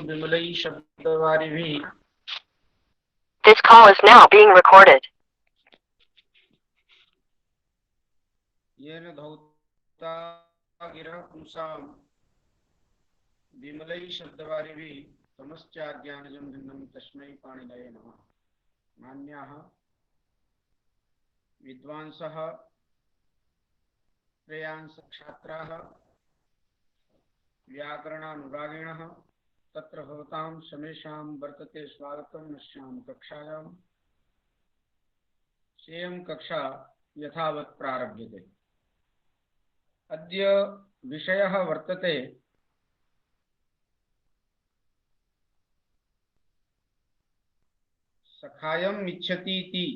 विमलई शब्दवारिभिः। This call is now being recorded. येन धौता गिरः पुंसां विमलई शब्दवारिभिः तमश्चाज्ञानजं भिन्नं तस्मै पाणिनये नमः। मान्याः विद्वांसः श्रेयांस छात्राः व्याकरणानुरागिणः तत्र भवतां समेषां वर्तते स्वागतं नश्यां कक्षायां। सेयं कक्षा यथावत् प्रारभ्यते। अद्य विषयः वर्तते सखायम् इच्छतीति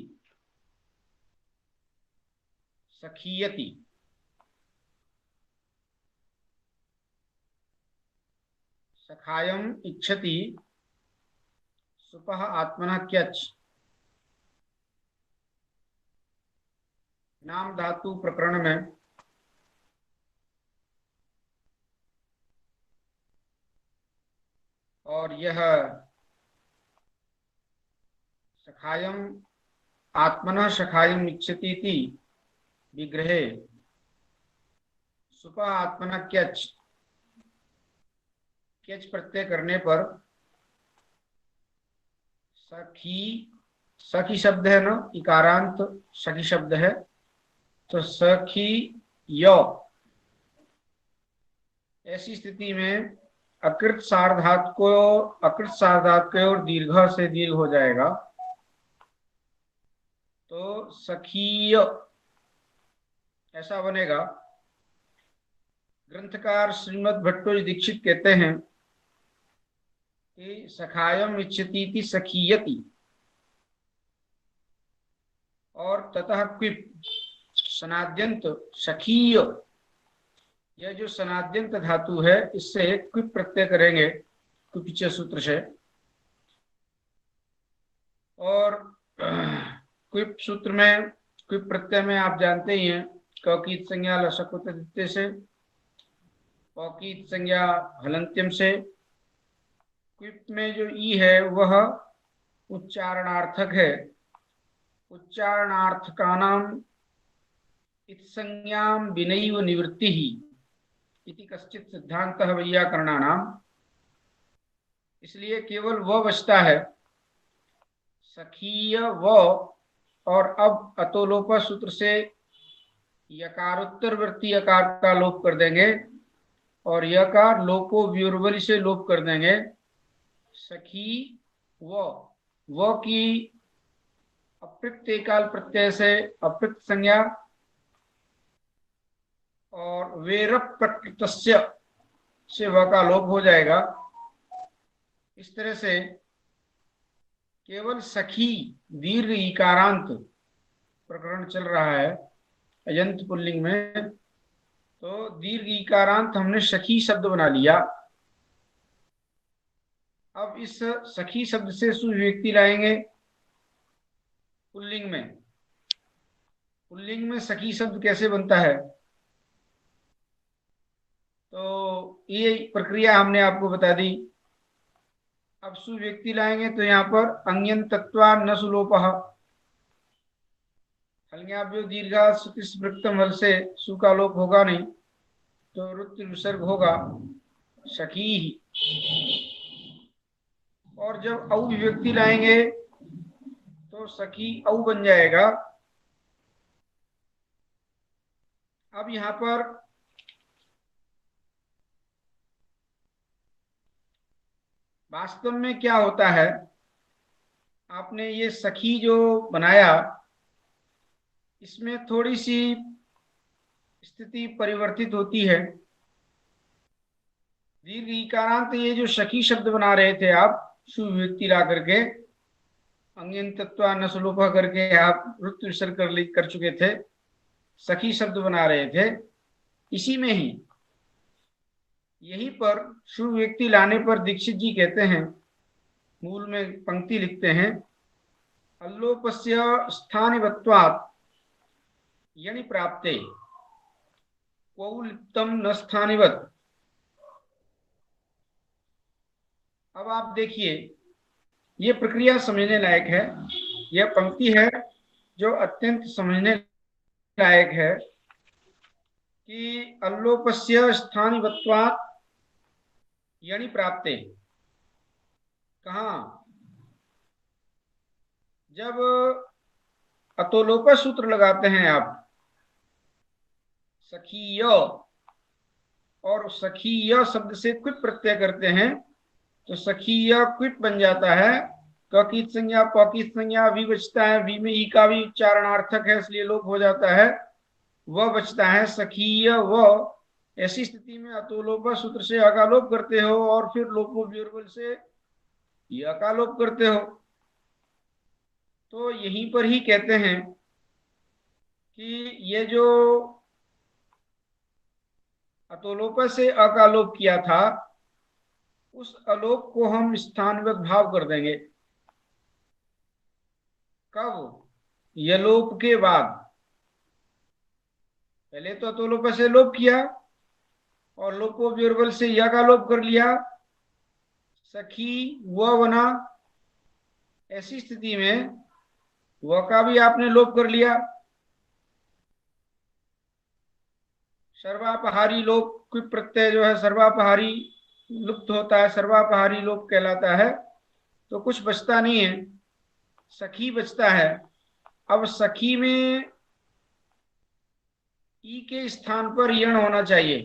सखीयति। सखायम् इच्छति सुपः आत्मनः क्यच। नाम धातु प्रकरण में और यह सखायम् आत्मनः सखायम् इच्छतीति विग्रहे सुपः आत्मनः क्यच क्यच प्रत्यय करने पर सखी सखी शब्द है ना, इकारांत सखी शब्द है, तो सखी यो ऐसी स्थिति में अकृत सार्वधातुक और दीर्घ से दीर्घ हो जाएगा, तो सखीय ऐसा बनेगा। ग्रंथकार श्रीमद् भट्टोजी दीक्षित कहते हैं कि सखायम इच्छतीति सखीयति, और ततः क्विप सनाद्यंत सखीय, यह जो सनाद्यंत धातु है इससे क्विप प्रत्यय करेंगे क्विपीय सूत्र से। और क्विप सूत्र में क्विप प्रत्यय में आप जानते ही हैं कौकीत संज्ञा लसकुत द्वितीय से, कौकीत संज्ञा हलंत्यम से। क्विप में जो ई है वह उच्चारणार्थक है। उच्चारणार्थकानां इत्संज्ञां विनैव निवृत्तिः इति कश्चित् सिद्धान्तः वैयाकरणानाम्। इसलिए केवल व बचता है, सखीय व, और अब अतोलोप सूत्र से यकारोत्तरवर्ती यकार का लोप कर देंगे और यकार लोपो व्युर्वलि से लोप कर देंगे। सखी व की अप्रयुक्त एकाल प्रत्यय से अप्रयुक्त संज्ञा और वेरप प्रकृतस्य से व का लोप हो जाएगा। इस तरह से केवल सखी दीर्घ इकारांत प्रकरण चल रहा है अयंत पुल्लिंग में, तो दीर्घ इकारांत हमने सखी शब्द बना लिया। अब इस सखी शब्द से सुव्यक्ति लाएंगे पुल्लिंग में। पुल्लिंग में सखी शब्द कैसे बनता है, तो ये प्रक्रिया हमने आपको बता दी। अब सुव्यक्ति लाएंगे तो यहाँ पर अंग्यंतत्वा न सुलोपः, हल्याभ्यो दीर्घा सुतिस्मृक्तम हल से सु का लोप होगा नहीं, तो रुत्व विसर्ग होगा सखी। और जब औ विभक्ति लाएंगे तो सखी औ बन जाएगा। अब यहाँ पर वास्तव में क्या होता है, आपने ये सखी जो बनाया इसमें थोड़ी सी स्थिति परिवर्तित होती है। दीर्घ इकारांत ये जो सखी शब्द बना रहे थे आप सुव्यक्ति ला करके अंग्यंतत्वा न सुलोपः करके आप रुत्व विसर्ग कर चुके थे, सखी शब्द बना रहे थे। इसी में ही यहीं पर सुव्यक्ति लाने पर दीक्षित जी कहते हैं, मूल में पंक्ति लिखते हैं, अल्लोपस्य स्थानिवत्वात् यणि प्राप्ते क्वौ लिप्तम न स्थानिवत्। अब आप देखिए, ये प्रक्रिया समझने लायक है। यह पंक्ति है जो अत्यंत समझने लायक है कि अल्लोपस्य स्थानिवत्वात् यणि प्राप्ते। कहाँ? जब अतोलोप सूत्र लगाते हैं आप, सखीय, और सखीय शब्द से क्विट प्रत्यय करते हैं, तो सखीय क्विट बन जाता है। ककित संज्ञा पकित संज्ञा वी बचता है, वी में ई का भी उच्चारणार्थक है इसलिए लोप हो जाता है, वह बचता है सखीय व। ऐसी स्थिति में अतोलोप सूत्र से अकालोप करते हो और फिर लोपो व्योर्बल से यकालोप करते हो। तो यहीं पर ही कहते हैं कि ये जो अतोलोप से अकालोप किया था, उस अलोप को हम स्थानवत भाव कर देंगे। कब? यलोप के बाद। पहले तो अतोलोप से लोप किया और लोपो व्योर्बल से या का लोप कर लिया, सखी व बना। ऐसी स्थिति में व का भी आपने लोप कर लिया। सर्वापहारी लोप क्विप प्रत्यय जो है सर्वापहारी लुप्त होता है, सर्वापहारी लोप कहलाता है। तो कुछ बचता नहीं है, सखी बचता है। अब सखी में ई के स्थान पर यण होना चाहिए।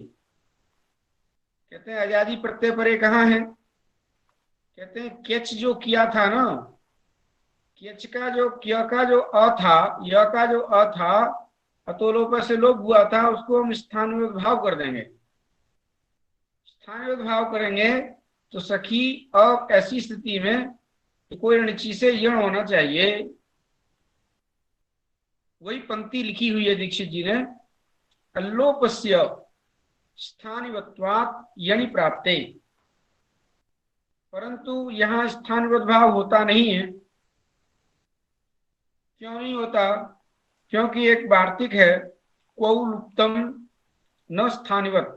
कहते हैं आजादी प्रत्यय परे कहाँ है? कहते हैं केच जो किया था ना, केच का जो क्य का जो अ था, य का जो अ था, अतोलोप से लोप हुआ था, उसको हम स्थान में भाव कर देंगे। स्थान में भाव करेंगे तो सखी अब ऐसी स्थिति में कोई ऋणची से यण होना चाहिए। वही पंक्ति लिखी हुई है दीक्षित जी ने, अल्लोपस्य स्थानिवत्वात् यणि प्राप्ते। परंतु यहाँ स्थानवत भाव होता नहीं है। क्यों नहीं होता? क्योंकि एक वार्तिक है, क्वौ लुप्तम न स्थानिवत।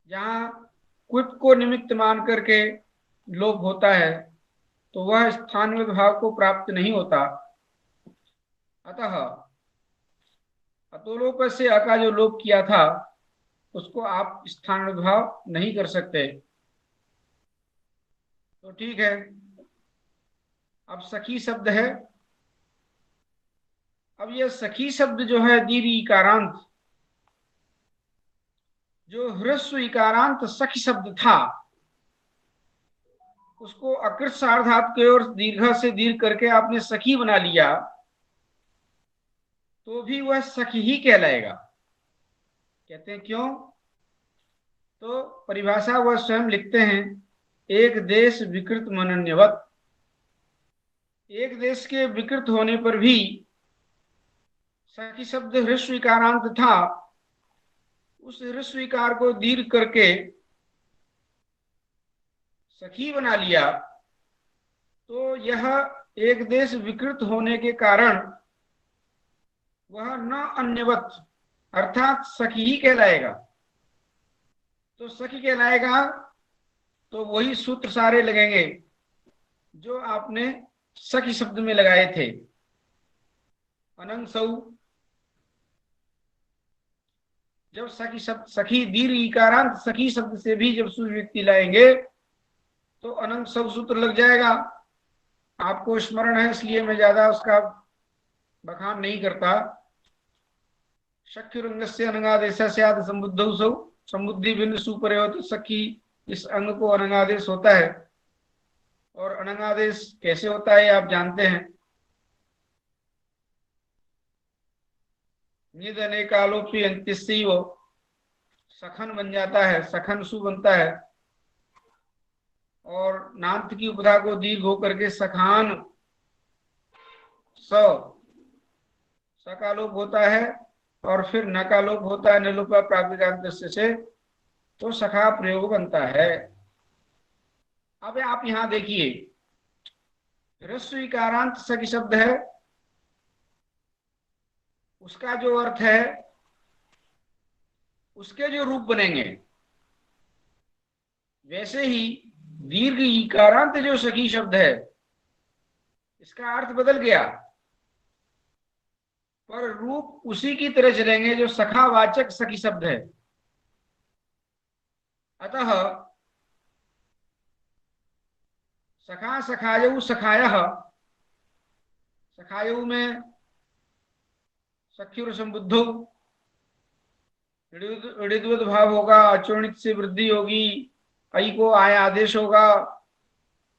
जहाँ क्विप को निमित्त मान करके लोप होता है तो वह स्थानवत भाव को प्राप्त नहीं होता। अतः अतोलोप से अ का जो लोप किया था उसको आप स्थानवत भाव नहीं कर सकते। तो ठीक है, अब सखी शब्द है। अब यह सखी शब्द जो है दीर्घ इकारांत, जो ह्रस्व इकारांत सखी शब्द था, उसको अकृत सार्वधातु के और दीर्घ से दीर्घ करके आपने सखी बना लिया तो भी वह सखी ही कहलाएगा। कहते हैं क्यों? तो परिभाषा वह स्वयं लिखते हैं, एक देश विकृत मनन्यवत। एक देश के विकृत होने पर भी सखी शब्द ह्रस्व इकारांत था, उस ह्रस्व इकार को दीर्घ करके सखी बना लिया, तो यह एक देश विकृत होने के कारण वह न अन्यवत अर्थात सखी ही कहलाएगा। तो सखी कहलाएगा तो वही सूत्र सारे लगेंगे जो आपने सखी शब्द में लगाए थे। अनंग सौ, जब सखी शब्द, सखी दीर्घ इकारांत सखी शब्द से भी जब सुव्यक्ति लाएंगे तो अनंग सौ सूत्र लग जाएगा। आपको स्मरण है इसलिए मैं ज्यादा उसका बखान नहीं करता। शक्युरंगस्य अनंगादेश संबुद्धौ सौ, संबुद्धि भिन्न सुपरयोत सखी, इस अंग को अनंगादेश होता है। और अनंगादेश कैसे होता है आप जानते हैं। निध अनेकालोपी अंत्यस्य वो सखन बन जाता है, सखन सु बनता है, और नांत की उपधा को दीर्घ होकर के सखान स, सकालोप होता है और फिर नकालोप होता है नलोपा प्राप्तिकांत से, तो सखा प्रयोग बनता है। अब आप यहां देखिए, ह्रस्व इकारांत सखी शब्द है, उसका जो अर्थ है, उसके जो रूप बनेंगे वैसे ही दीर्घ ईकारांत जो सखी शब्द है इसका अर्थ बदल गया, पर रूप उसी की तरह चलेंगे जो सखावाचक सखी शब्द है। अतः सखा सखायऊ सखायः, सखायऊ में सख्युर संबुद्धौ ऋद्वद भाव होगा, अचोणित से वृद्धि होगी, ऐ को आय आदेश होगा,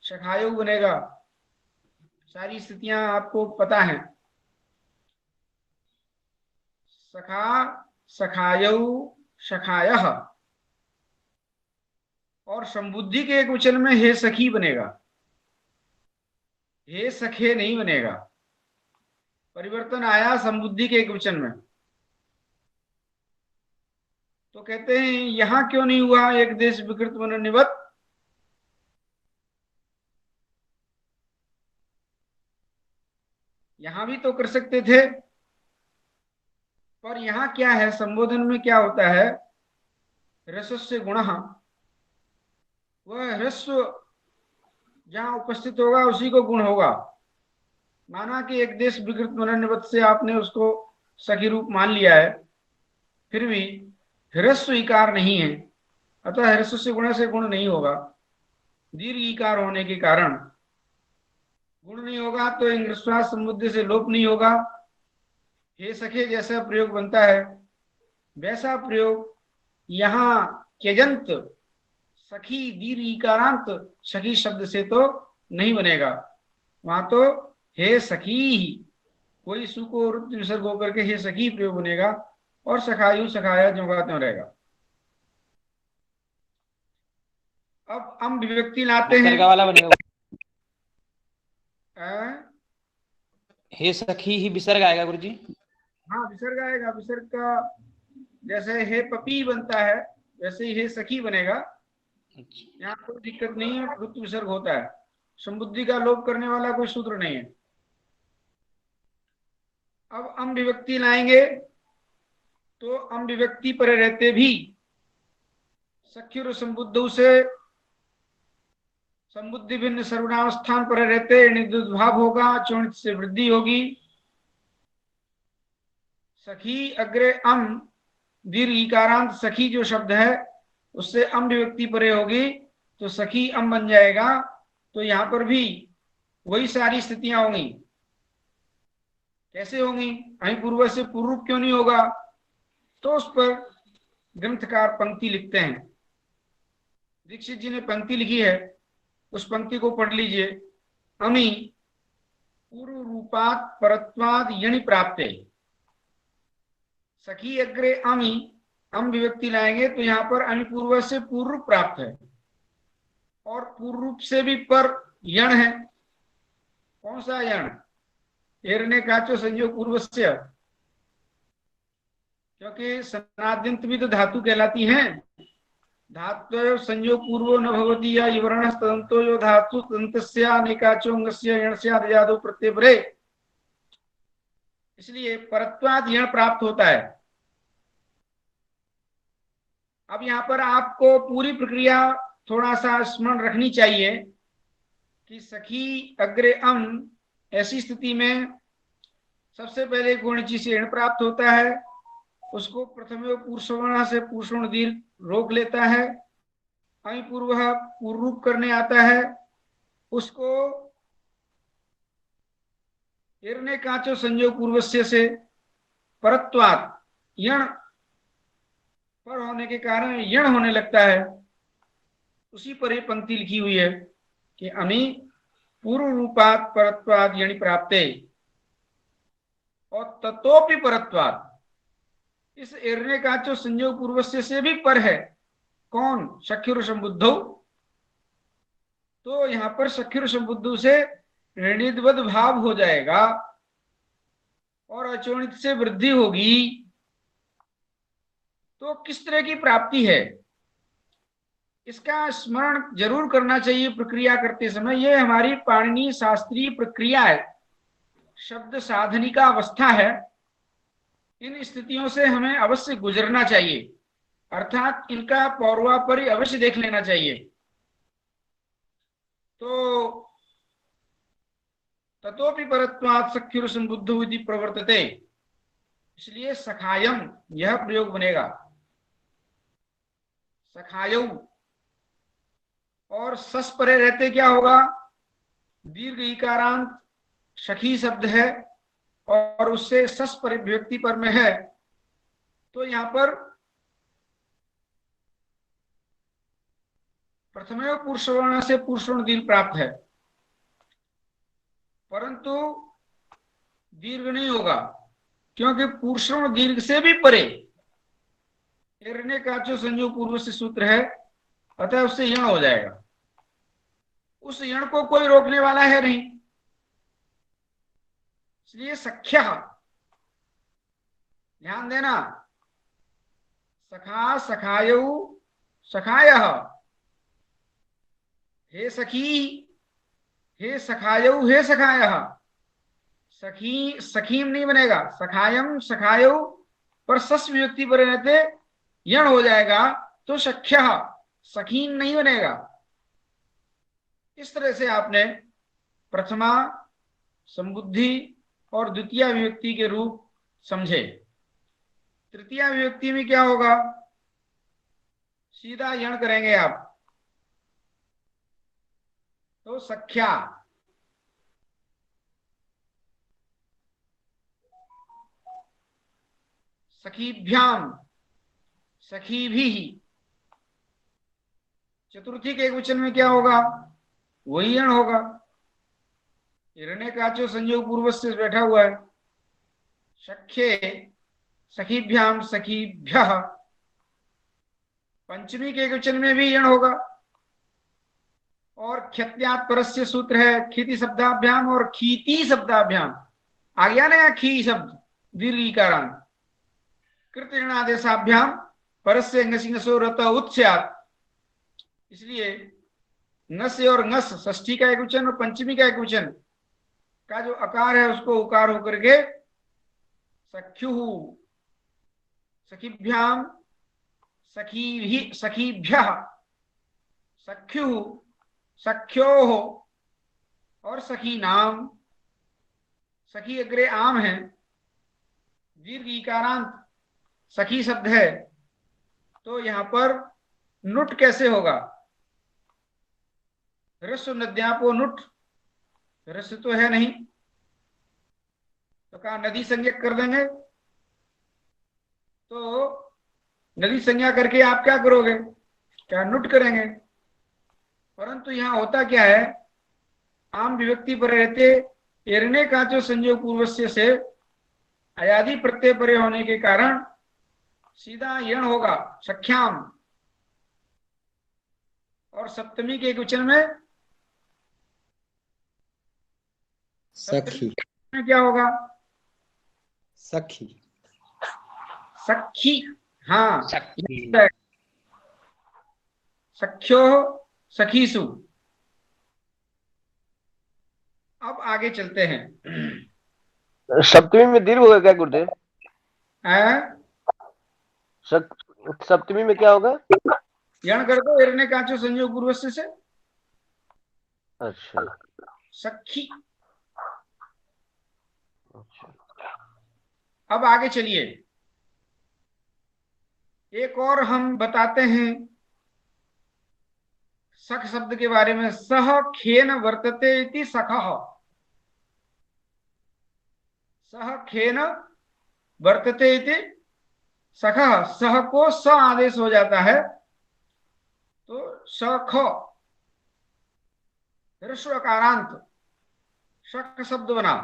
सखायऊ बनेगा। सारी स्थितियां आपको पता है। सखा सखायऊ सखायः, और संबुद्धि के एक वचन में हे सखी बनेगा, हे सखे नहीं बनेगा। परिवर्तन आया संबुद्धि के एक वचन में। तो कहते हैं यहां क्यों नहीं हुआ एक देश विकृत मनोनिवत? यहां भी तो कर सकते थे, पर यहां क्या है, संबोधन में क्या होता है, रसस्य गुणः, वह ह्रस्व जहां उपस्थित होगा उसी को गुण होगा। माना कि एक देश विकृत मनोनिवत से आपने उसको सखी रूप मान लिया है, फिर भी ह्रस्व इकार नहीं है, अतः ह्रस्व से गुण नहीं होगा। दीर्घ इकार होने के कारण गुण नहीं होगा, तो इंग्रस्वास समुद्र से लोप नहीं होगा। हे सखे जैसा प्रयोग बनता है वैसा प्रयोग यहां त्यजंत सखी दीर्घ इकारांत सखी शब्द से तो नहीं बनेगा। वहां तो हे सखी ही, कोई सु को विसर्ग होकर के हे सखी प्रयोग बनेगा, और सखायु सखाया ज्यों का त्यों रहेगा। अब हम विभक्ति लाते हैं वाला बनेगा। हे सखी ही विसर्ग आएगा गुरु जी। हाँ विसर्ग आएगा। विसर्ग का जैसे हे पपी बनता है वैसे ही हे सखी बनेगा। यहाँ कोई दिक्कत नहीं है, वृत्त विसर्ग होता है। संबुद्धि का लोप करने वाला कोई सूत्र नहीं है। अब अम विभक्ति लाएंगे तो अम विभक्ति पर रहते भी सख्युर संबुद्धौ से संबुद्धि भिन्न सर्वनाम स्थान पर रहते निद्भाव होगा, चोणित से वृद्धि होगी। सखी अग्रे अम दीर्घ इकारांत सखी जो शब्द है उससे अम विभक्ति परे होगी तो सखी अम बन जाएगा। तो यहां पर भी वही सारी स्थितियां होंगी। कैसे होंगी? कहीं पूर्व से पूर्व रूप क्यों नहीं होगा? तो उस पर ग्रंथकार पंक्ति लिखते हैं। दीक्षित जी ने पंक्ति लिखी है, उस पंक्ति को पढ़ लीजिए। अमी पूर्व रूपात परत्वाद यणि प्राप्ते। सखी अग्रे अमी, अम विभक्ति लाएंगे तो यहां पर अमी पूर्व से पूर्व रूप प्राप्त है, और पूर्व रूप से भी पर यण है। कौन सा यण? एरने काचो संयोग पूर्वस्य, क्योंकि सनाद्यंत भी तो धातु कहलाती हैं। धातु संयोग पूर्वो न भवति या विवरण तदंतो यो धातु तंतस्या निकाचो अंगस्य यणस्या दयादो प्रत्यय परे, इसलिए परत्वाद यण प्राप्त होता है। अब यहां पर आपको पूरी प्रक्रिया थोड़ा सा स्मरण रखनी चाहिए कि सखी अग्रे अम, ऐसी स्थिति में सबसे पहले गुणची से ऋण प्राप्त होता है, उसको प्रथम पुरुषवर्ण से पुरुषवर्ण दीर्घ रोक लेता है, अमी पूर्व पूर्व रूप करने आता है, उसको एरने काचो संयोग पूर्वस्य से परत्वात् यण पर होने के कारण यण होने लगता है। उसी पर ये पंक्ति लिखी हुई है कि अमी पूर्व रूपात परत्वाद यणि प्राप्ते, और ततोपि परत्वाद, इस एरने काचो संयोग पूर्वस्य से भी पर है। कौन? सख्युर संबुद्धौ। तो यहां पर सख्युर संबुद्धौ से ऋणिद्वद भाव हो जाएगा और अचोणित से वृद्धि होगी। तो किस तरह की प्राप्ति है इसका स्मरण जरूर करना चाहिए प्रक्रिया करते समय। यह हमारी पाणिनीय शास्त्रीय प्रक्रिया है, शब्द साधनी का अवस्था है। इन स्थितियों से हमें अवश्य गुजरना चाहिए, अर्थात इनका पौर्वापर अवश्य देख लेना चाहिए। तो ततोपि परत्वात् सख्युर संबुद्धौ इति प्रवर्तते, इसलिए सखायम यह प्रयोग बनेगा, सखायौ। और सस परे रहते क्या होगा, दीर्घ इकारांत सखी शब्द है और उससे सस परिव्यक्ति पर में है, तो यहां पर प्रथमे पुरुषवर्ण से पुरुषवर्ण दीर्घ प्राप्त है, परंतु दीर्घ नहीं होगा, क्योंकि पुरुषवर्ण दीर्घ से भी परे का जो संयोग पूर्व से सूत्र है, अतः उससे यण हो जाएगा। उस यण को कोई रोकने वाला है नहीं, इसलिए सख्या, ध्यान देना, सखा सखायौ सखायः, हे सखी हे सखायौ हे सखायः, सखी सखीम नहीं बनेगा, सखायम सखायौ पर सस विभक्ति पर रहते यण हो जाएगा, तो सख्या सखीन नहीं बनेगा। इस तरह से आपने प्रथमा संबुद्धि और द्वितीय विभक्ति के रूप समझे। तृतीय विभक्ति में क्या होगा, सीधा यण करेंगे आप, तो सख्या, सखीभ्याम सखीभिः। चतुर्थी के एकवचन में क्या होगा, वही यण होगा, हिरण्य काचो संयोग पूर्व से बैठा हुआ है, सख्ये सखीभ्याम सखीभ्यः। पंचमी के एकवचन में भी यण होगा, और ख्यत्यात् परस्य सूत्र है खीति शब्दाभ्याम और खीति शब्दाभ्याम, आ गया ना खी शब्द दीर्घ इकारांत, कृत ऋणादेशाभ्याम परस्य ngसिंगसो रत उत्स्यात्, इसलिए नस और नस षष्ठी का एकवचन और पंचमी का एकवचन का जो अकार है उसको उकार होकर के सख्युः सखीभ्याम सखीभिः सखीभ्यः, सख्युः सख्योः और सखी नाम, सखी अग्रे आम है, दीर्घ इकारांत सखी शब्द है, तो यहां पर नुट कैसे होगा, रस्व नद्यापो नुट, रस्व तो है नहीं, तो कहा नदी संज्ञक कर देंगे, तो नदी संज्ञा करके आप क्या करोगे, क्या नुट करेंगे। परंतु यहां होता क्या है, आम विभक्ति पर रहते एरने का जो संयोग पूर्वस्य से अयादि प्रत्यय परे होने के कारण सीधा यण होगा, सख्याम। और सप्तमी के एकवचन में सखी में क्या होगा, सखी सखी, हाँ सखी। सख्यो सखीसु। अब आगे चलते हैं। सप्तमी में दीर्घ होगा क्या गुरुदेव? सप्तमी में क्या होगा? यण कर दो, एरने काचो संयोग पूर्वस्य से। अच्छा सखी। अच्छा, अब आगे चलिए, एक और हम बताते हैं सख शब्द के बारे में। सह खेन वर्तते इति सखः, सह खेन वर्तते इति सखः, सह को स आदेश हो जाता है तो सख, ऋस्वकारांत शक शब्द बना।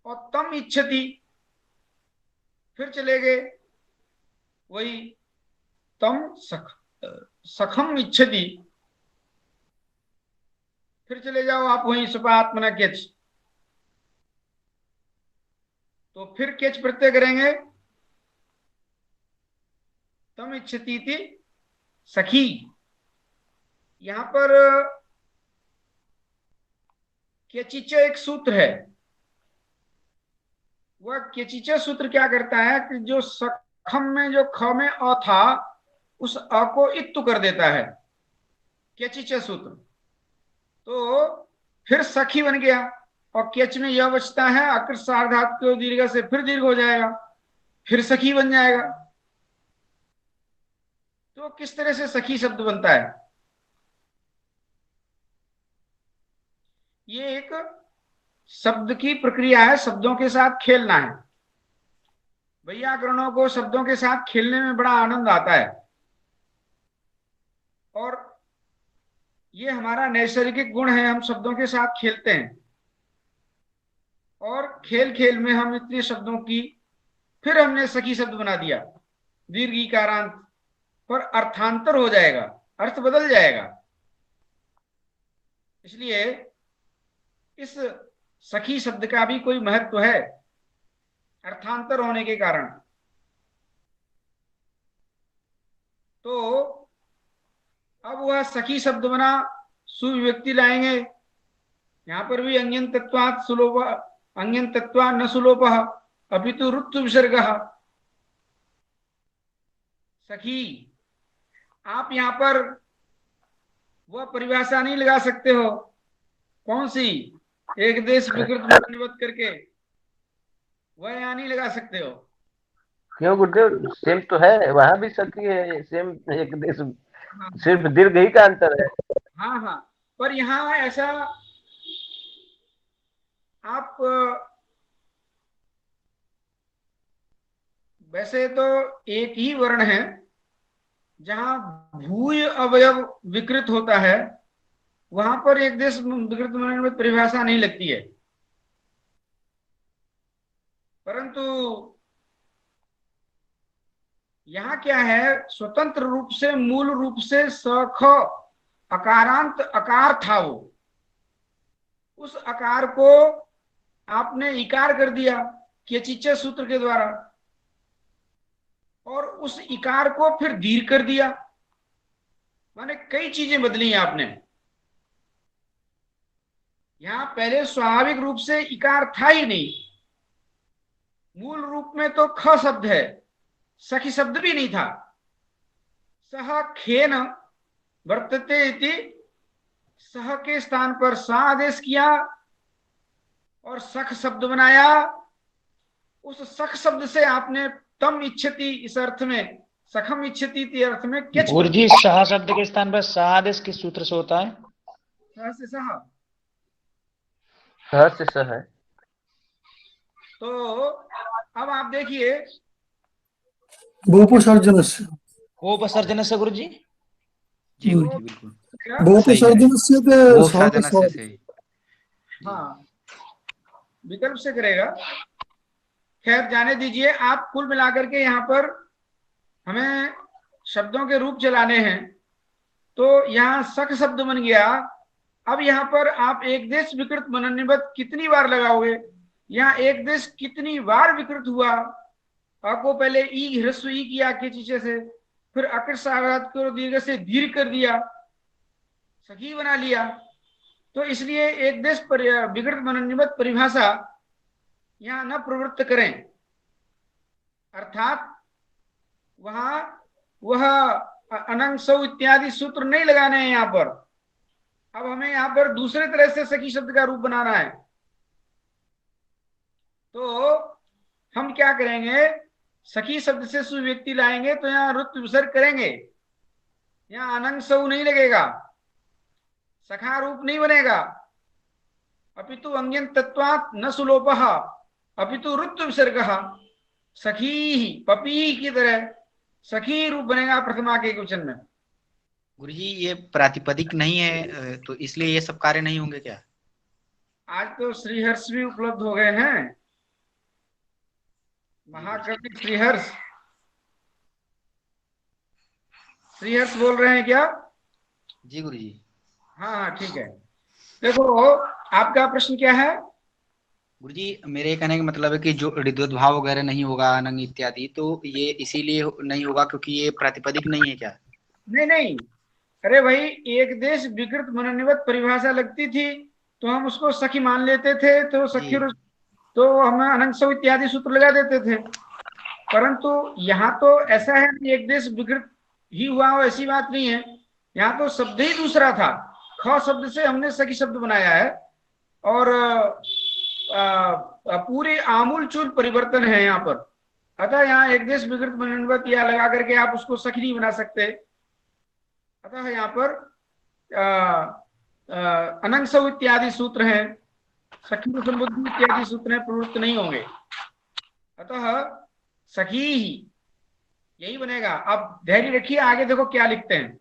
और तम इच्छति, फिर चले गए वही तम सख, सखम इच्छति, फिर चले जाओ आप वही सुपात्मना केच, तो फिर केच प्रत्यय करेंगे, तम इच्छति थी सखी। यहां पर केचिच एक सूत्र है, वह केचिच सूत्र क्या करता है कि जो सखम में जो ख में अ था उस अ को इत्तु कर देता है, केचिच सूत्र, तो फिर सखी बन गया, और केच में यह बचता है अकृत सार्वधातुक के दीर्घ से फिर दीर्घ हो जाएगा, फिर सखी बन जाएगा। तो किस तरह से सखी शब्द बनता है? ये एक शब्द की प्रक्रिया है, शब्दों के साथ खेलना है। वैयाकरणों को शब्दों के साथ खेलने में बड़ा आनंद आता है, और ये हमारा नैसर्गिक गुण है, हम शब्दों के साथ खेलते हैं, और खेल खेल में हम इतने शब्दों की, फिर हमने सखी शब्द बना दिया, दीर्घिकारांत पर अर्थांतर हो जाएगा, अर्थ बदल जाएगा। इसलिए इस सखी शब्द का भी कोई महत्व है, अर्थांतर होने के कारण। तो अब वह सखी शब्द बना, सुविभक्ति लाएंगे, यहां पर भी अंग्यन तत्वात् सुलोभ, अंग्यन तत्वा न सुलोभः अपितु ऋतु विसर्गः। सखी, आप यहां पर वह परिभाषा नहीं लगा सकते हो, कौन सी? एक देश विकृत निवत करके, वह यहां नहीं लगा सकते हो। क्यों गुरुदेव, सेम तो है, वहां भी सखी है, सेम एक देश, हाँ सिर्फ दीर्घ ही का अंतर है। हाँ हाँ, पर यहां ऐसा आप, वैसे तो एक ही वर्ण है, जहां भूय अवयव विकृत होता है वहां पर एक देश विकृत में परिभाषा नहीं लगती है, परंतु यहां क्या है, स्वतंत्र रूप से, मूल रूप से सख अकारांत अकार था, वो उस अकार को आपने इकार कर दिया केचिचे सूत्र के द्वारा, और उस इकार को फिर दीर्घ कर दिया, माने कई चीजें बदली हैं आपने। यहां पहले स्वाभाविक रूप से इकार था ही नहीं, मूल रूप में तो ख शब्द है, सखी शब्द भी नहीं था। सह खेन वर्तते इति, सह के स्थान पर सा आदेश किया और सख शब्द बनाया। उस सख शब्द से आपने तम इच्छति, इस अर्थ में सखम इच्छति के अर्थ में केच। गुरुजी, सह शब्द के स्थान पर सह आदेश किस सूत्र से होता है? सह से सह। सह से सह है। तो अब आप देखिए, भूपसर्जनस्य, उपसर्जन से गुरुजी? जी गुरुजी, बिल्कुल भूपसर्जनस्य के वो सौ के साधना सौ। से हाँ, विकल्प से करेगा। खैर जाने दीजिए, आप कुल मिलाकर के यहाँ पर हमें शब्दों के रूप चलाने हैं, तो यहाँ सख शब्द बन गया। अब यहाँ पर आप एक देश विकृत मननिबत कितनी बार लगाओगे? यहाँ एक देश कितनी बार विकृत हुआ? आपको पहले ई ह्रस्व ई किया के चीचे से, फिर अकृत सार्वधातुक को दीर्घ से दीर्घ कर दिया, सखी बना लिया। तो इसलिए एक देश पर विकृत मननिबत परिभाषा यहाँ न प्रवृत्त करें, अर्थात वहां वह अनंग सौ इत्यादि सूत्र नहीं लगाने हैं यहाँ पर। अब हमें यहाँ पर दूसरे तरह से सखी शब्द का रूप बनाना है, तो हम क्या करेंगे, सखी शब्द से सुव्यक्ति लाएंगे, तो यहाँ रुत विसर्ग करेंगे, यहाँ अनंग सौ नहीं लगेगा, सखा रूप नहीं बनेगा, अपितु अंग्यन तत्वात् न सुलोपः अपितु रुत विसर्गः, सखी पपी की तरह सखी रूप बनेगा प्रथमा के क्वेश्चन में। गुरुजी, ये प्रातिपदिक नहीं है तो इसलिए ये सब कार्य नहीं होंगे क्या? आज तो श्रीहर्ष भी उपलब्ध हो गए हैं, महाकवि श्रीहर्ष। श्रीहर्ष बोल रहे हैं क्या? जी गुरुजी। हाँ हाँ ठीक है। देखो, आपका प्रश्न क्या है? गुरुजी, मेरे कहने का मतलब है कि जो ऋद्वत भाव वगैरह नहीं होगा, अनंग इत्यादि, तो ये इसीलिए नहीं होगा क्योंकि ये प्रातिपदिक नहीं है क्या? नहीं नहीं, अरे भाई, एक देश विकृत मननिबत परिभाषा लगती थी तो हम उसको सखी मान लेते थे, तो सखी, तो हम अनंग सौ इत्यादि सूत्र लगा देते थे। परंतु यहाँ तो ऐसा है कि एक देश विकृत ही हुआ हो, ऐसी बात नहीं है। यहाँ तो शब्द ही दूसरा था, ख शब्द से हमने सखी शब्द बनाया है और पूरे आमूलचूल परिवर्तन है यहाँ पर। अतः यहाँ एक देश विकृत मननवत या लगा करके आप उसको सखी नहीं बना सकते। अतः यहाँ पर अनंग इत्यादि सूत्र हैं, सखी संबुद्धि इत्यादि सूत्र हैं, प्रवृत्त नहीं होंगे। अतः सखी ही यही बनेगा। अब धैर्य रखिए, आगे देखो क्या लिखते हैं।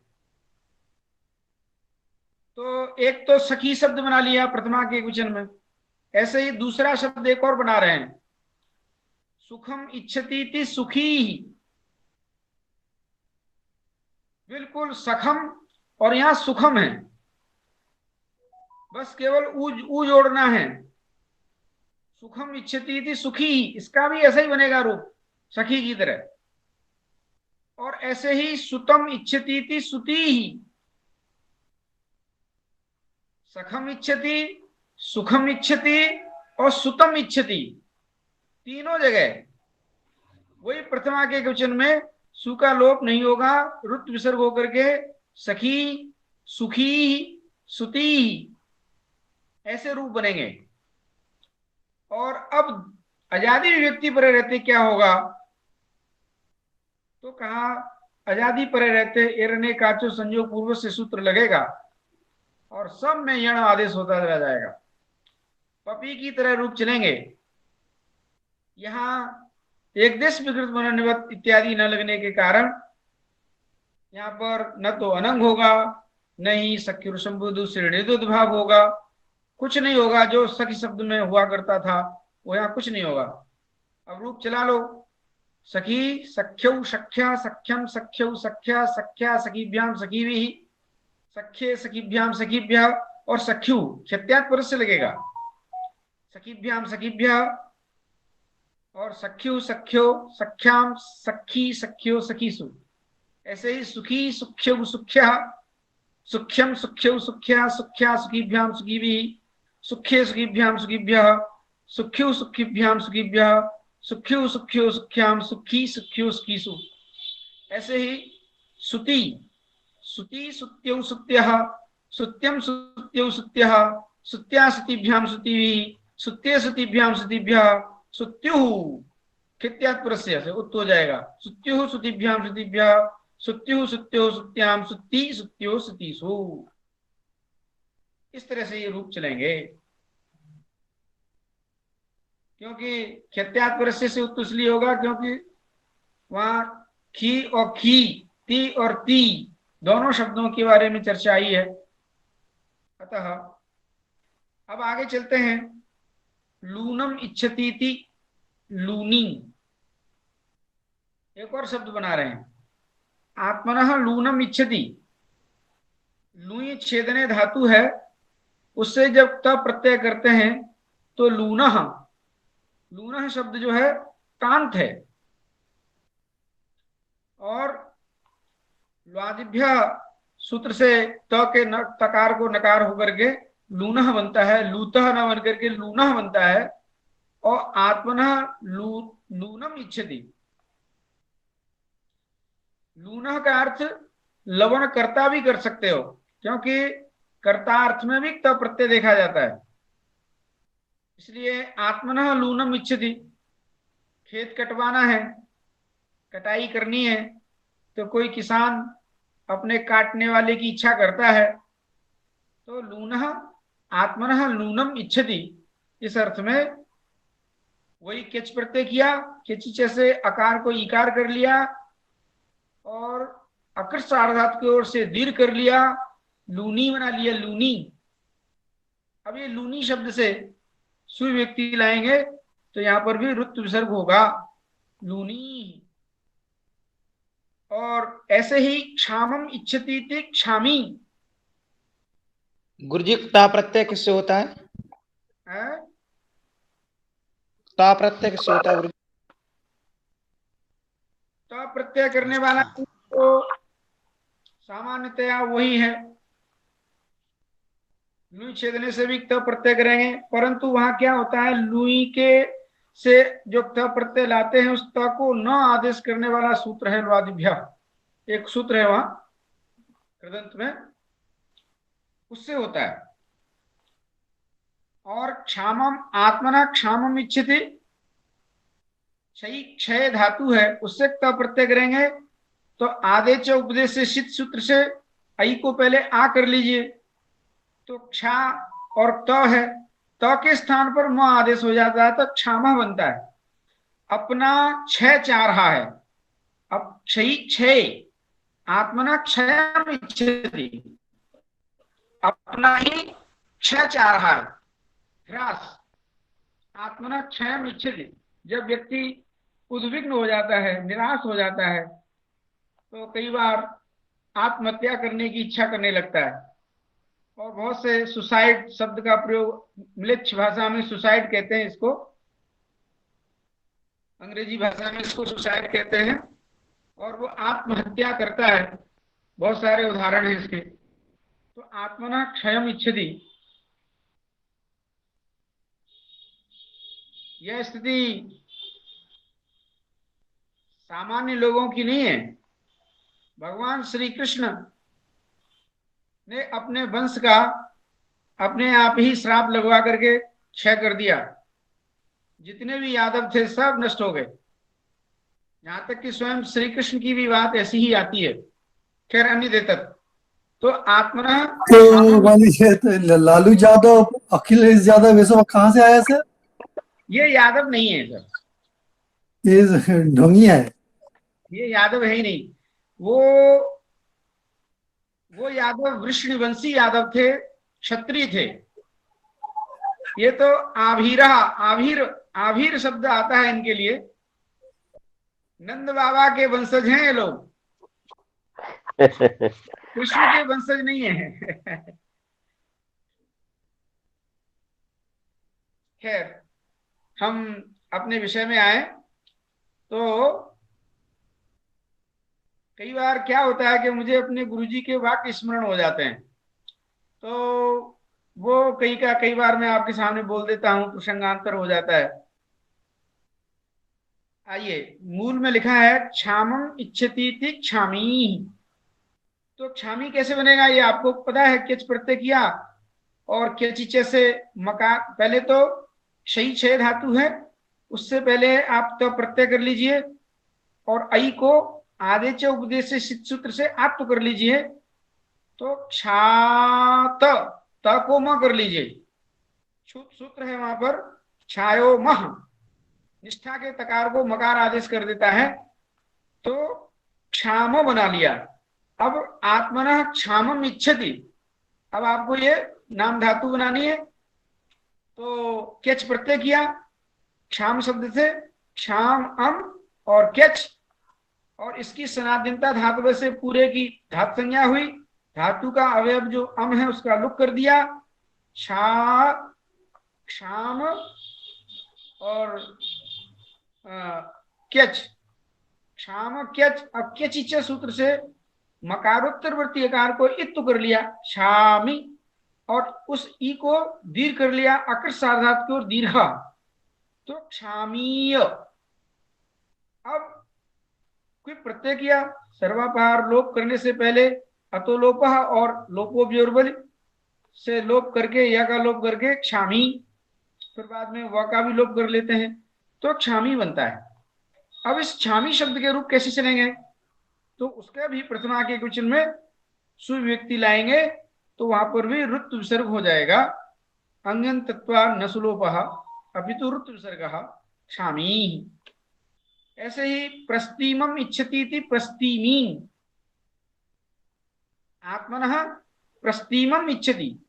तो एक तो सखी शब्द बना लिया प्रथमा के वचन में, ऐसे ही दूसरा शब्द एक और बना रहे हैं, सुखम इच्छति सुखी ही, बिल्कुल सखम और यहां सुखम है, बस केवल ऊ जोड़ना है। सुखम इच्छति सुखी ही, इसका भी ऐसा ही बनेगा रूप सखी की तरह। और ऐसे ही सुतम इच्छति सुती ही, सखम इच्छति, सुखम इच्छति और सुतम इच्छति, तीनों जगह वही प्रथमा के वचन में सु का लोप नहीं होगा, रुत विसर्ग होकर के सखी, सुखी, सुती ऐसे रूप बनेंगे। और अब अजादी विभक्ति परे रहते क्या होगा, तो कहा अजादी परे रहते एरने काचो संयोग पूर्व से सूत्र लगेगा और सब में यण आदेश होता चला जाएगा, पपी की तरह रूप चलेंगे। यहाँ एक देश विकृत मननवत इत्यादि न लगने के कारण यहाँ पर न तो अनंग होगा, न ही सख्य संबुद्धि श्रेणीद्वद भाव होगा, कुछ नहीं होगा। जो सखी शब्द में हुआ करता था वो यहाँ कुछ नहीं होगा। अब रूप चला लो, सखी, सख्यौ, सख्या, सख्यम, सख्यौ, सख्या, सख्या, सखीभ्याम, सखीभिः, सख्ये, सखीभ्याम, सखीभ्यः और सख्यु क्षत्यात् पर से लगेगा, सखीभ्याम, सखीभ्यः और सख्यु, सख्यो, सख्याम, सखी, सख्यो, सखीसु। ऐसे ही सुखी, सुख्यौ, सुख्या, सुख्यम, सुख्यौ, सुख्या, सुख्या, सुखीभ्याम, सुखीभिः, सुख्ये, सुखीभ्याम, सुखीभ्यः, सुख्यु, सुखीभ्याम, सुखीभ्यः, सुख्यु, सुख्यो, सुख्याम, सुखी, सुख्यो, सुखीसु। ऐसे ही सुती, सुती, सुत्यौ, सुत्यः, सुत्यम, सुत्यौ, सुत्यः, सुत्या, सुतीभ्याम, सुतीभिः, सुत्ये, सुतीभ्याम, सुतीभ्यः, सुत्युः क्षत्यात् परस्य से उत्त हो जाएगा, सुत्युः, सुतीभ्याम, सुतीभ्यः, सुत्युः, सुत्यो, सुत्याम, सुत्ती, सुत्यो, सुतीसु। इस तरह से ये रूप चलेंगे, क्योंकि क्षत्यात् परस्य से उत्त इसलिए होगा क्योंकि वहां खी और खी, ती और ती दोनों शब्दों के बारे में चर्चा आई है। अतः अब आगे चलते हैं। लूनम इच्छतीति, लूनी, एक और शब्द बना रहे हैं, आत्मनः लूनम इच्छति। लुई छेदने धातु है, उससे जब त प्रत्यय करते हैं तो लूनः, लूनः शब्द जो है कांत है और ल्वादिभ्य सूत्र से त के तकार को नकार होकर के लूनः बनता है, लूतः न बन करके लूनः बनता है। और आत्मनः लूनम इच्छति, लूनः का अर्थ लवण कर्ता भी कर सकते हो, क्योंकि कर्ता अर्थ में भी त प्रत्यय देखा जाता है। इसलिए आत्मनः लूनम इच्छति, खेत कटवाना है, कटाई करनी है, तो कोई किसान अपने काटने वाले की इच्छा करता है तो लूनः, आत्मनः लूनम इच्छति, इस अर्थ में वही केच प्रत्यय किया, केची से अकार को इकार कर लिया और अकृत सार्वधातु की ओर से दीर्घ कर लिया, लूनी बना लिया, लूनी। अब ये लूनी शब्द से सुव्यक्ति लाएंगे तो यहां पर भी रुत विसर्ग होगा, लूनी। और ऐसे ही क्षामम इच्छति थी, क्षामी। गुरुजी ता प्रत्यय किससे होता है? ता प्रत्यय किससे होता है गुरुजी? ता प्रत्यय करने वाला तो सामान्यतया वही है, लुई छेदने से भी त प्रत्यय करेंगे, परंतु वहां क्या होता है, लुई के से जो त प्रत्यय लाते हैं उस त को न आदेश करने वाला सूत्र है ल्वादिभ्य, एक सूत्र है वहां कृदंत में, उससे होता है। और क्षामम आत्मना क्षामम इच्छति, क्षय धातु है, उससे त प्रत्यय करेंगे तो आदेच उपदेश से शीत सूत्र से आई को पहले आ कर लीजिए, तो क्षा और त है, त के स्थान पर म आदेश हो जाता है तो क्षामा बनता है। अपना क्षय चाह रहा है, अब क्षय आत्मना क्षय इच्छति, अपना ही क्षय चाह रहा है, ह्रास, आत्मना क्षय इच्छति। जब व्यक्ति उद्विग्न हो जाता है, निराश हो जाता है, तो कई बार आत्महत्या करने की इच्छा करने लगता है। और बहुत से सुसाइड शब्द का प्रयोग, म्लेच्छ भाषा में सुसाइड कहते हैं इसको, अंग्रेजी भाषा में इसको सुसाइड कहते हैं, और वो आत्महत्या करता है। बहुत सारे उदाहरण हैं इसके। तो आत्मना क्षयम इच्छति, यह स्थिति सामान्य लोगों की नहीं है। भगवान श्री कृष्ण ने अपने वंश का अपने आप ही श्राप लगवा करके क्षय कर दिया। जितने भी यादव थे सब नष्ट हो गए, यहां तक कि स्वयं श्री कृष्ण की भी बात ऐसी ही आती है। खैर अन्य देतत। तो आत्मना तो तो लालू यादव, अखिलेश यादव, ये सब कहाँ से आया सर? ये यादव नहीं है सर, ये ढोंगिया है। ये यादव है ही नहीं। वो यादव वृष्णिवंशी यादव थे, क्षत्रिय थे। ये तो आभीर शब्द आता है इनके लिए। नंद बाबा के वंशज हैं ये लोग, कृष्ण के वंशज नहीं है। खैर हम अपने विषय में आए तो कई बार क्या होता है कि मुझे अपने गुरुजी के वाक्य स्मरण हो जाते हैं, तो वो कई बार मैं आपके सामने बोल देता हूं, प्रसंगांतर हो जाता है। आइए, मूल में लिखा है क्षामं इच्छति क्षामी। तो क्षामी कैसे बनेगा ये आपको पता है। केच प्रत्यय किया और केचिचे से मकार, पहले तो क्षय धातु है, उससे पहले आप तो प्रत्यय कर लीजिए और आई को आदेच उपदेश से शीत सूत्र से आप तो कर लीजिए, तो क्षात, त को म कर लीजिए, सूत्र है वहां पर छायो मह, निष्ठा के तकार को मकार आदेश कर देता है, तो क्षामो बना लिया। अब आत्मना क्षामम इच्छति, अब आपको ये नाम धातु बनानी है, तो केच प्रत्यय किया क्षाम शब्द से, क्षाम अम और केच, और इसकी सनातनता धातु से पूरे की धातु संज्ञा हुई। धातु का अवयव जो अम है उसका लुक कर दिया, क्षा क्षाम और केच, क्षाम केच। अब केच सूत्र से मकारोत्तरवर्ती आकार को इत्तु कर लिया क्षामी, और उस ई को दीर्घ कर लिया अकृत सार्वधातु की ओर दीर्घा, तो क्षामीय। अब कोई प्रत्यय किया, सर्वापहार लोप करने से पहले अतोलोप और लोपोव्योर्बल से लोप करके या का लोप करके क्षामी, फिर बाद में व का भी लोप कर लेते हैं तो क्षामी बनता है। अब इस क्षामी शब्द के रूप कैसे चलेंगे, तो उसका भी प्रथमा के क्वेश्चन में सुव्यक्ति लाएंगे, तो वहां पर भी रुत विसर्ग हो जाएगा। अंगन तत्वा न सुलोपः अपितु रुत विसर्ग क्षामी। ऐसे ही प्रस्तीमम इच्छति प्रस्तीमी, आत्मनः प्रस्तीमम इच्छति,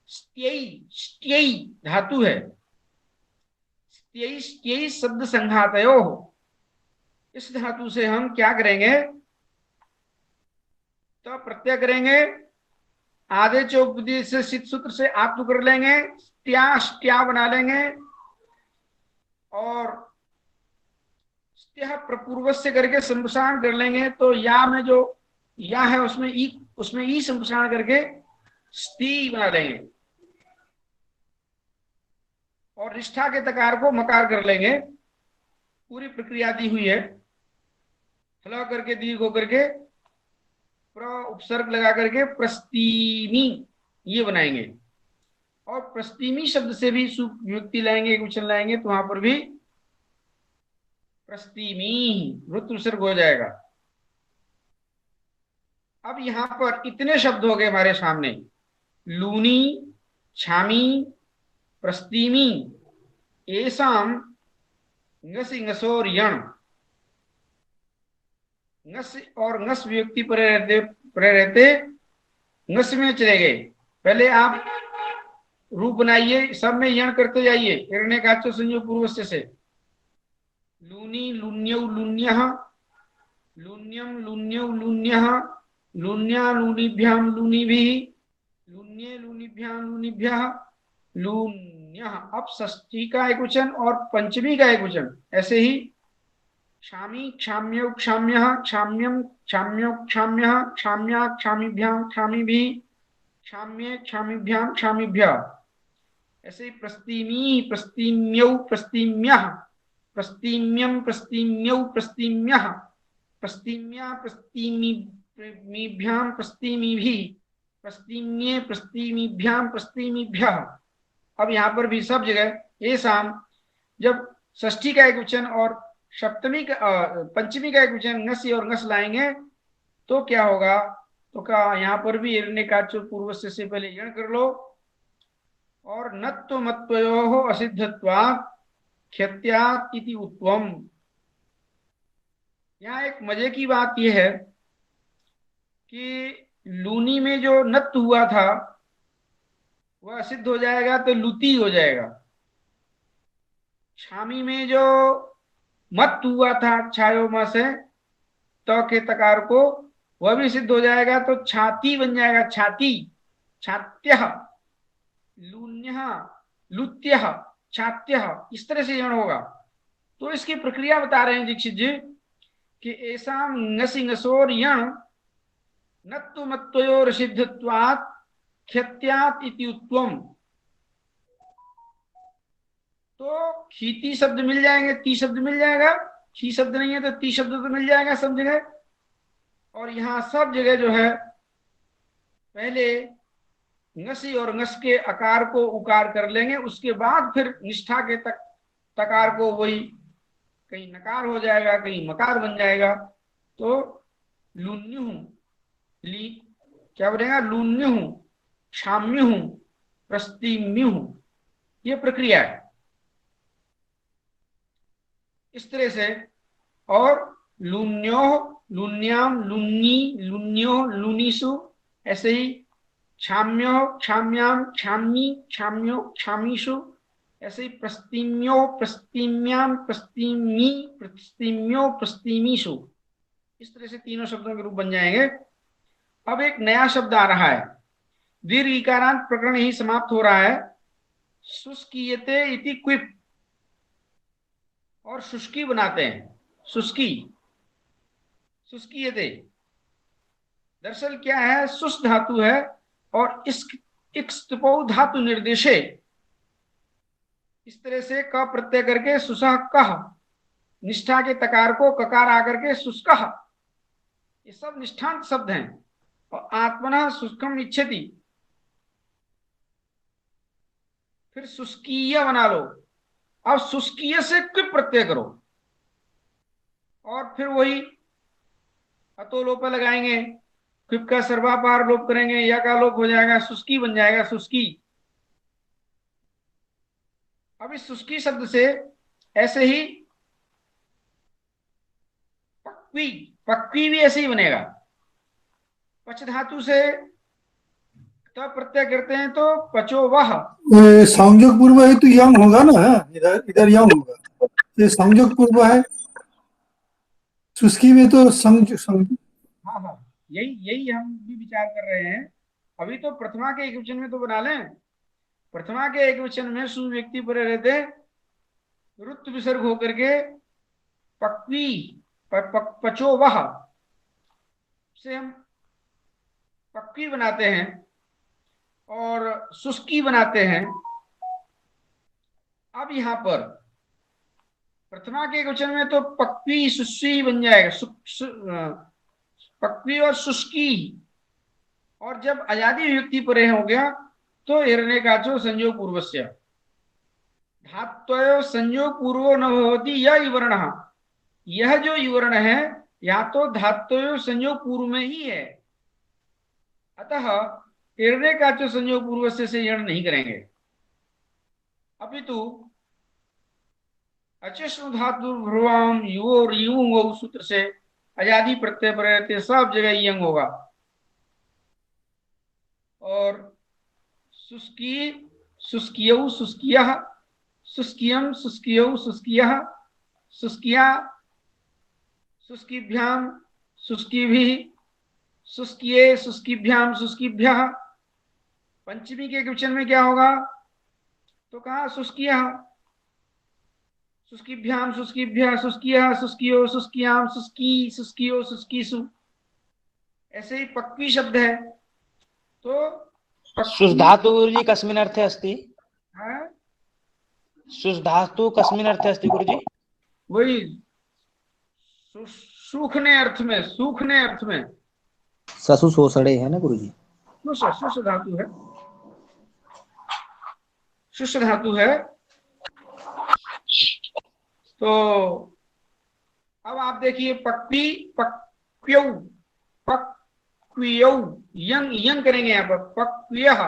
स्त्यई धातु है, स्त्यई शब्द संघातयो। इस धातु से हम क्या करेंगे, तो प्रत्यय करेंगे, आधे चौपदी से शीत सूत्र से आप कर लेंगे, स्त्या बना लेंगे, और प्रपूर्व से करके संप्रसारण कर लेंगे, तो या में जो या है उसमें ई संप्रसारण करके स्ती बना लेंगे, और निष्ठा के तकार को मकार कर लेंगे। पूरी प्रक्रिया दी हुई है, हला करके दीर्घ होकर के उपसर्ग लगा करके प्रस्तीमी ये बनाएंगे। और प्रस्तीमी शब्द से भी सुविभक्ति लाएंगे, एक वचन लाएंगे, तो वहां पर भी प्रस्तीमी वृत्त उपसर्ग हो जाएगा। अब यहां पर इतने शब्द हो गए हमारे सामने, लूनी, छामी, प्रस्तीमी, एसाम, ngसी ngसोर यण। ngस और ngस विभक्ति पर रहते ngस में चले गए। पहले आप रूप बनाइए, सब में यण करते जाइए, हिरण्य काचो संयोग पूर्वस्य से। लूनी लून्यौ लून्यः, लून्यम लून्यौ लून्यः, लून्या लूनिभ्याम लूनिभिः, लून्ये लूनिभ्याम लूनिभ्यः, लून्यः। अब षष्ठी का एक वचन और पंचमी का एक वचन, ऐसे ही क्षामी क्षाम्यौ क्षाम्यः, क्षाम्यम क्षाम्यौ क्षाम्यः, क्षाम्या क्षामिभ्याम क्षामिभिः, क्षाम्ये क्षामिभ्याम क्षामिभ्यः। ऐसे ही प्रस्तीमी प्रस्तीम्यौ प्रस्तीम्यः, प्रस्तीम्यम प्रस्तीम्यौ प्रस्तीम्यः, प्रस्तीम्या प्रस्तीमीभ्याम प्रस्तीमीभिः, प्रस्तीम्ये प्रस्तीमीभ्याम प्रस्तीमीभ्यः। अब यहाँ पर भी सब जगह ये शाम, जब षष्ठी का एक वचन और सप्तमी का पंचमी का एक वचन ngसी और ngस लाएंगे तो क्या होगा, तो क्या यहाँ पर भी हिरण्य काचो पूर्वस्य से पहले यण कर लो। और नत्व मत्वयोः असिद्धत्वात् ख्यत्यात् इति उत्वम। यहाँ एक मजे की बात यह है कि लूनी में जो नत्व हुआ था वह असिद्ध हो जाएगा तो लुती हो जाएगा। छामी में जो मत हुआ था छायोमा से तो के तकार को, वह भी सिद्ध हो जाएगा तो छाती बन जाएगा, छाती, छात्यः, लून्यः, लुत्यः, छात्यः, इस तरह से यण होगा। तो इसकी प्रक्रिया बता रहे हैं दीक्षित जी कि ऐसा ngसी ngसोर यण नत्व मत्वयोर सिद्धत्वात् ख्यत्यात् इति उत्वम। तो खीती शब्द मिल जाएंगे, ती शब्द मिल जाएगा, खी शब्द नहीं है तो ती शब्द तो मिल जाएगा सब जगह। और यहाँ सब जगह जो है पहले ngसी और ngस के आकार को उकार कर लेंगे, उसके बाद फिर निष्ठा के तकार को वही कहीं नकार हो जाएगा, कहीं मकार बन जाएगा। तो लून्यु ली क्या बनेगा, लून्यु, क्षाम्यु, प्रस्तीम्यु, ये प्रक्रिया है इस तरह से। और लून्यो लून्याम लून्नी लून्यो लूनीसु, ऐसे ही क्षाम्यो क्षाम्याम क्षामी क्षाम्यो क्षामीषु, ऐसे ही प्रस्तीम्यो प्रस्तीम्याम प्रस्तीमी प्रस्तीम्यो प्रस्तीमीषु। इस तरह से तीनों शब्दों के रूप बन जाएंगे। अब एक नया शब्द आ रहा है, दीर्घ इकारांत प्रकरण ही समाप्त हो रहा है। शुष्कीयते इति क्विप, और शुष्की बनाते हैं, शुष्की, शुष्कीयते। दरअसल क्या है, शुष् धातु है और इक्स्तपौ धातु निर्देशे, इस तरह से क प्रत्यय करके सुसह कह, निष्ठा के तकार को ककार आकर के शुष्कः, ये सब निष्ठांत शब्द हैं। और आत्मनः शुष्कम इच्छति, फिर शुष्कीय बना लो। अब शुष्कीय से क्विप प्रत्यय करो और फिर वही अतो लोप लगाएंगे, क्विप का सर्वापार लोप करेंगे, या का लोप हो जाएगा, शुष्की बन जाएगा, शुष्की। अब इस शुष्की शब्द से ऐसे ही पक्वी, पक्वी भी ऐसे ही बनेगा। पच धातु से तब प्रत्यय करते हैं तो पचो वह, संयोग पूर्व है तो यंग होगा ना, इधर इधर यंग होगा, ये संयोग पूर्व है। शुष्की में तो हाँ हाँ, यही हम भी विचार कर रहे हैं। अभी तो प्रथमा के एक वचन में तो बना लें, प्रथमा के एक वचन में सु व्यक्ति पर रहते रुत विसर्ग होकर के पक्वी पचो वह से हम पक्वी बनाते हैं और शुष्की बनाते हैं। अब यहां पर प्रथमा के एक वचन में तो पक्वी सुस्वी बन जाएगा, पक्वी और शुष्की, और जब अजादि विभक्ति परे हो गया तो हिरण्यकाचो संयोग पूर्वस्य। धात्वयो संयोग पूर्वो न भवति यह इवर्ण, यह जो इवर्ण है या तो धात्वयो संयोग पूर्व में ही है, अतः हिरण्यकाचो संयोग पूर्वस्य से यण नहीं करेंगे। अपितु अचिष्णु धातु भ्रुवाम युवो युवो सूत्र से अजादि प्रत्यय पर रहते सब जगह यंग होगा। और शुष्की शुष्कियौ शुष्कियः, शुष्कियम शुष्कियौ शुष्कियः, शुष्किया शुष्किभ्याम शुष्किभिः, शुष्किये शुष्किभ्याम शुष्किभ्यः। पंचमी के क्वेश्चन में क्या होगा? तो कहा शुष्कियः, शुष्किभ्याम शुष्किभ्यः, शुष्कियः शुष्कियो शुष्कियाम, शुष्की शुष्कियो शुष्कीसु। ऐसे ही पक्वी शब्द है तो शुष् धातु गुरुजी कस्मिन् अर्थे अस्ति? है शुष् धातु कस्मिन् अर्थे अस्ति गुरुजी? वही सूखने अर्थ में, सूखने अर्थ में ससु शोषणे है ना गुरुजी? शुष् धातु है, शुष् धातु है। तो अब आप देखिए पक्वी पक्व्यौ, पक्व्यौ यंग यंग करेंगे यहाँ पर। पक्व्यः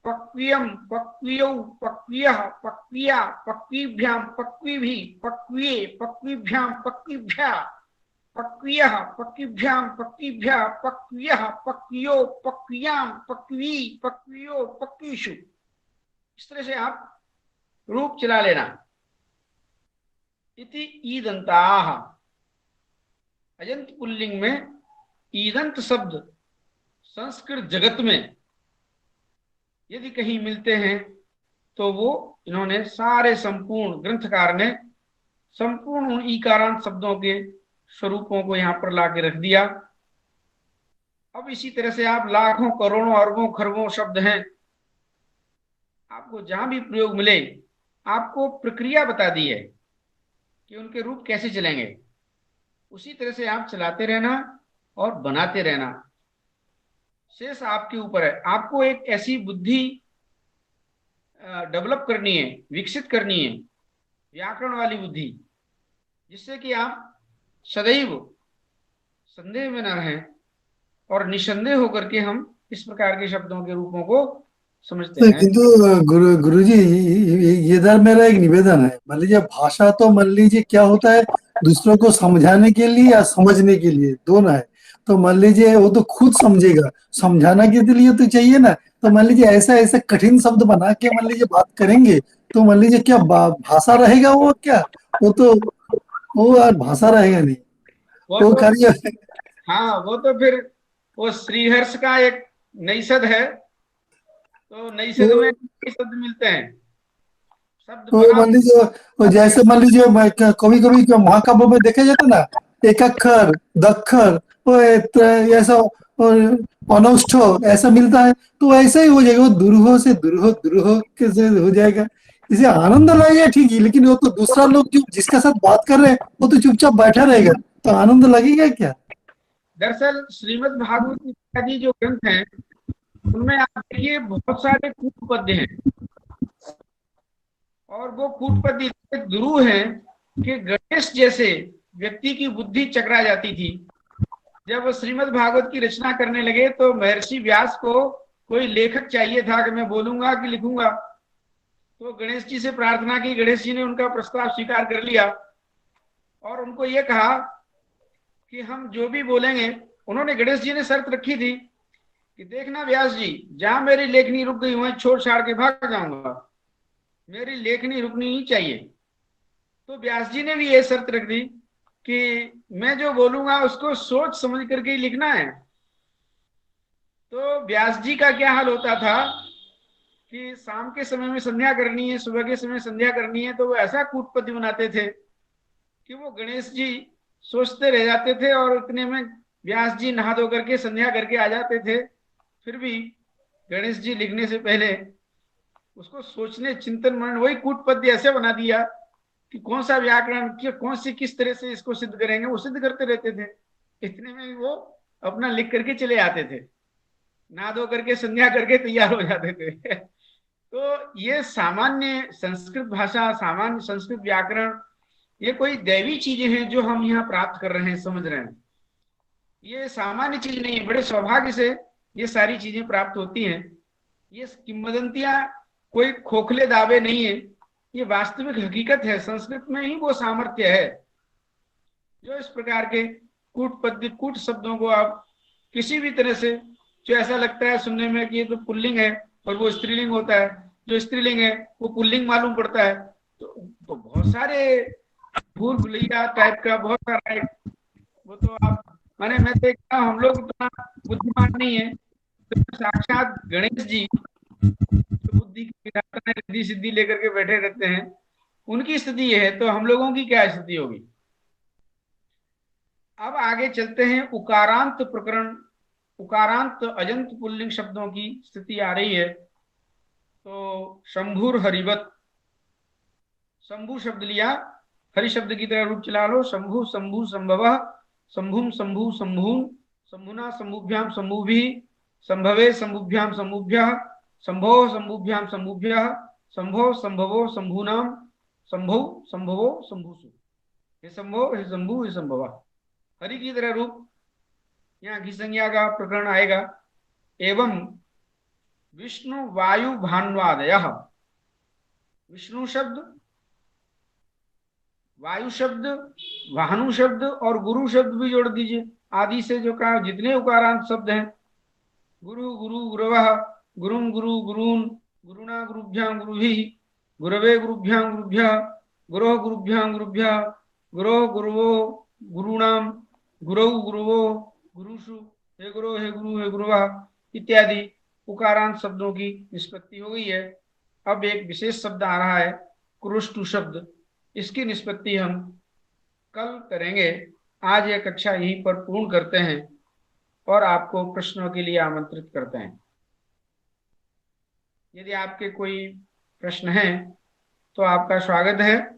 पक्व्यम पक्व्यौ पक्व्यः पक्व्या पक्वीभ्याम पक्वीभिः पक्व्ये पक्वीभ्याम पक्वीभ्या पक्व्यः पक्वीभ्याम पक्वीभ्या पक्व्यः पक्व्यो पक्व्याम पक्वी पक्व्यो पक्वीषु। इस तरह से आप रूप चला लेना। इति ईदंताः, अजंत पुल्लिंग में ईदंत शब्द संस्कृत जगत में यदि कहीं मिलते हैं तो वो इन्होंने सारे संपूर्ण ग्रंथकार ने संपूर्ण उन ईकारांत शब्दों के स्वरूपों को यहां पर ला के रख दिया। अब इसी तरह से आप लाखों करोड़ों अरबों खरबों शब्द हैं, आपको जहां भी प्रयोग मिले आपको प्रक्रिया बता दी है कि उनके रूप कैसे चलेंगे। उसी तरह से आप चलाते रहना और बनाते रहना, शेष आपके ऊपर है। आपको एक ऐसी बुद्धि डेवलप करनी है, विकसित करनी है, व्याकरण वाली बुद्धि, जिससे कि आप सदैव संदेह में न रहें और निसंदेह होकर के हम इस प्रकार के शब्दों के रूपों को समझते हैं। किंतु गुरुजी इधर मेरा एक निवेदन है। मान लीजिए भाषा तो मान लीजिए क्या होता है, दूसरों को समझाने के लिए या समझने के लिए दोनों है। तो मान लीजिए वो तो खुद समझेगा, समझाना के लिए तो चाहिए ना। तो मान लीजिए ऐसा ऐसा कठिन शब्द बना के मान लीजिए बात करेंगे तो मान लीजिए क्या भाषा रहेगा वो? क्या वो तो वो यार भाषा रहेगा नहीं, वो तो कार्य। हाँ, वो तो फिर वो श्रीहर्ष का एक नैषध है, तो नैषध में कई शब्द मिलते हैं, शब्द तो मान लीजिए वो जैसे मान लीजिए कभी कभी महाकाव्य में देखा जाता ना, एक अक्षर दक्षर वो ऐसा और अनौष्ठ ऐसा मिलता है, तो ऐसा ही हो जाएगा। वो दुरूह से दुरूह दुरूह कैसे हो जाएगा। इसे आनंद लगेगा ठीक है, लेकिन वो तो दूसरा लोग जो जिसके साथ बात कर रहे हैं वो तो चुपचाप बैठा रहेगा, तो आनंद लगेगा क्या? दरअसल श्रीमद् भागवत इत्यादि जो ग्रंथ हैं उनमें आप देखिए बहुत सारे कूट पद्य हैं, और वो कूट पद्य इतने दुरूह हैं कि गणेश जैसे व्यक्ति की बुद्धि चकरा जाती थी। जब वो श्रीमद् भागवत की रचना करने लगे तो महर्षि व्यास को कोई लेखक चाहिए था कि मैं बोलूंगा कि लिखूंगा, तो गणेश जी से प्रार्थना की। गणेश जी ने उनका प्रस्ताव स्वीकार कर लिया और उनको ये कहा कि हम जो भी बोलेंगे, उन्होंने गणेश जी ने शर्त रखी थी कि देखना व्यास जी, जहां मेरी लेखनी रुक गई वहां छोड़ छाड़ के भाग जाऊंगा, मेरी लेखनी रुकनी नहीं चाहिए। तो व्यास जी ने भी ये शर्त रख दी कि मैं जो बोलूंगा उसको सोच समझ करके ही लिखना है। तो व्यास जी का क्या हाल होता था कि शाम के समय में संध्या करनी है, सुबह के समय संध्या करनी है, तो वो ऐसा कूट पद्य बनाते थे कि वो गणेश जी सोचते रह जाते थे और इतने में व्यास जी नहा धो करके संध्या करके आ जाते थे। फिर भी गणेश जी लिखने से पहले उसको सोचने, चिंतन मनन, वही कूट पद्य ऐसे बना दिया कि कौन सा व्याकरण, कौन सी किस तरह से इसको सिद्ध करेंगे, वो सिद्ध करते रहते थे। इतने में वो अपना लिख करके चले आते थे, नहा धो करके संध्या करके तैयार हो जाते थे। तो ये सामान्य संस्कृत भाषा, सामान्य संस्कृत व्याकरण, ये कोई दैवी चीजें हैं जो हम यहाँ प्राप्त कर रहे हैं, समझ रहे हैं। ये सामान्य चीज नहीं है, बड़े सौभाग्य से ये सारी चीजें प्राप्त होती हैं। ये किंवदंतियां कोई खोखले दावे नहीं है, ये वास्तविक हकीकत है। संस्कृत में ही वो सामर्थ्य है जो इस प्रकार के कूट शब्दों को आप किसी भी तरह से, जो ऐसा लगता है सुनने में कि ये तो पुल्लिंग है और वो स्त्रीलिंग होता है, जो स्त्रीलिंग है वो पुल्लिंग मालूम पड़ता है, तो बहुत सारे भूल भुलैया टाइप का बहुत सारा है। वो तो आप माने, मैं देखता हूँ हम लोग उतना बुद्धिमान नहीं है, तो साक्षात गणेश जी तो बुद्धि की विधाता है, रिद्धि सिद्धि लेकर के बैठे रहते हैं, उनकी स्थिति ये है, तो हम लोगों की क्या स्थिति होगी। अब आगे चलते हैं, उकारांत प्रकरण, उकारांत अजंत पुल्लिंग शब्दों की स्थिति आ रही है। तो शंभुर हरिवत, शंभु शब्द लिया, हरि शब्द की तरह रूप चला लो। शंभु शंभु संभव, शंभुम शंभु शंभून, शंभुना शंभुभ्याम शंभुभिः, संभवे शंभुभ्याम शंभुभ्यः, शंभो शंभुभ्याम शंभुभ्यः, शंभो शंभवो शंभूनाम, शंभो शंभवो शंभुषु। हे शंभो, हे शंभु, हे शंभवा। हरि की तरह रूप, यहाँ की संज्ञा का प्रकरण आएगा। एवं विष्णु वायु भान्वादयः, विष्णु शब्द, वायु शब्द, भानु शब्द और गुरु शब्द भी जोड़ दीजिए। आदि से जो कहा, जितने उकारांत शब्द हैं, गुरु गुरु गुरवः, गुरुम गुरु गुरून्, गुरुणा गुरुभ्यां गुरुभिः, गुरवे गुरुभ्यां गुरुभ्यः, गुरोः गुरुभ्यां गुरुभ्यः, गुरोः गुरुवो गुरूणाम, गुरौ गुरुवो गुरुषु, हे गुरु हे गुरु हे गुरुवः इत्यादि उकारांत शब्दों की निष्पत्ति हो गई है। अब एक विशेष शब्द आ रहा है, कुरुष्टु शब्द, इसकी निष्पत्ति हम कल करेंगे। आज यह कक्षा यहीं पर पूर्ण करते हैं और आपको प्रश्नों के लिए आमंत्रित करते हैं। यदि आपके कोई प्रश्न हैं तो आपका स्वागत है।